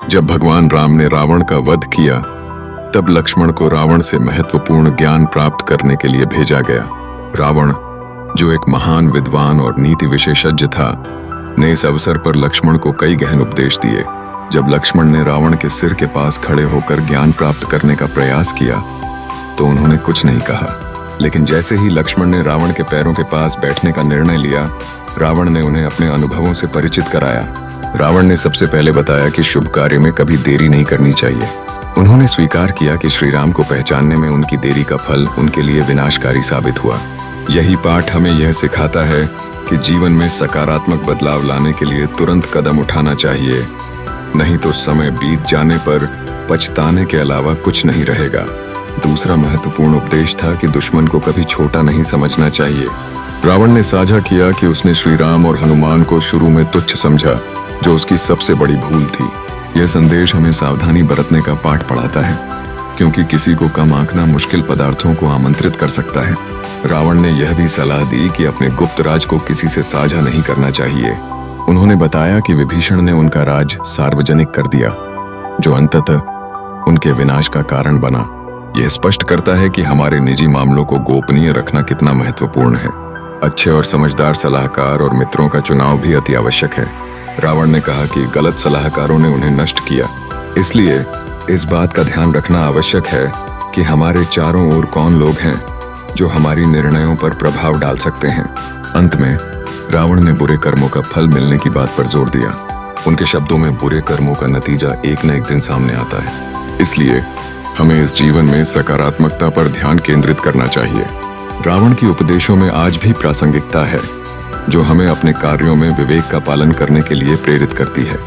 जब भगवान राम ने रावण का वध किया, तब लक्ष्मण को रावण से महत्वपूर्ण ज्ञान प्राप्त करने के लिए भेजा गया। रावण, जो एक महान विद्वान और नीति विशेषज्ञ था, ने इस अवसर पर लक्ष्मण को कई गहन उपदेश दिए। जब लक्ष्मण ने रावण के सिर के पास खड़े होकर ज्ञान प्राप्त करने का प्रयास किया, तो उन्होंने कुछ नहीं कहा। लेकिन जैसे ही लक्ष्मण ने रावण के पैरों के पास बैठने का निर्णय लिया, रावण ने उन्हें अपने अनुभवों से परिचित कराया। रावण ने सबसे पहले बताया कि शुभ कार्य में कभी देरी नहीं करनी चाहिए। उन्होंने स्वीकार किया कि श्री राम को पहचानने में उनकी देरी का फल उनके लिए विनाशकारी साबित हुआ। यही पाठ हमें यह सिखाता है कि जीवन में सकारात्मक बदलाव लाने के लिए तुरंत कदम उठाना चाहिए, नहीं तो समय बीत जाने पर पछताने के अलावा कुछ नहीं रहेगा। दूसरा महत्वपूर्ण उपदेश था कि दुश्मन को कभी छोटा नहीं समझना चाहिए। रावण ने साझा किया कि उसने श्री राम और हनुमान को शुरू में तुच्छ समझा, जो उसकी सबसे बड़ी भूल थी। यह संदेश हमें सावधानी बरतने का पाठ पढ़ाता है, क्योंकि किसी को कम आंकना मुश्किल पदार्थों को आमंत्रित कर सकता है। रावण ने यह भी सलाह दी कि अपने गुप्त राज को किसी से साझा नहीं करना चाहिए। उन्होंने बताया कि विभीषण ने उनका राज सार्वजनिक कर दिया, जो अंततः उनके विनाश का कारण बना। यह स्पष्ट करता है कि हमारे निजी मामलों को गोपनीय रखना कितना महत्वपूर्ण है। अच्छे और समझदार सलाहकार और मित्रों का चुनाव भी अति आवश्यक है। रावण ने कहा कि गलत सलाहकारों ने उन्हें नष्ट किया, इसलिए इस बात का ध्यान रखना आवश्यक है कि हमारे चारों ओर कौन लोग हैं जो हमारी निर्णयों पर प्रभाव डाल सकते हैं। अंत में रावण ने बुरे कर्मों का फल मिलने की बात पर जोर दिया। उनके शब्दों में बुरे कर्मों का नतीजा एक न एक दिन सामने आता है, इसलिए हमें इस जीवन में सकारात्मकता पर ध्यान केंद्रित करना चाहिए। रावण की उपदेशों में आज भी प्रासंगिकता है, जो हमें अपने कार्यों में विवेक का पालन करने के लिए प्रेरित करती है।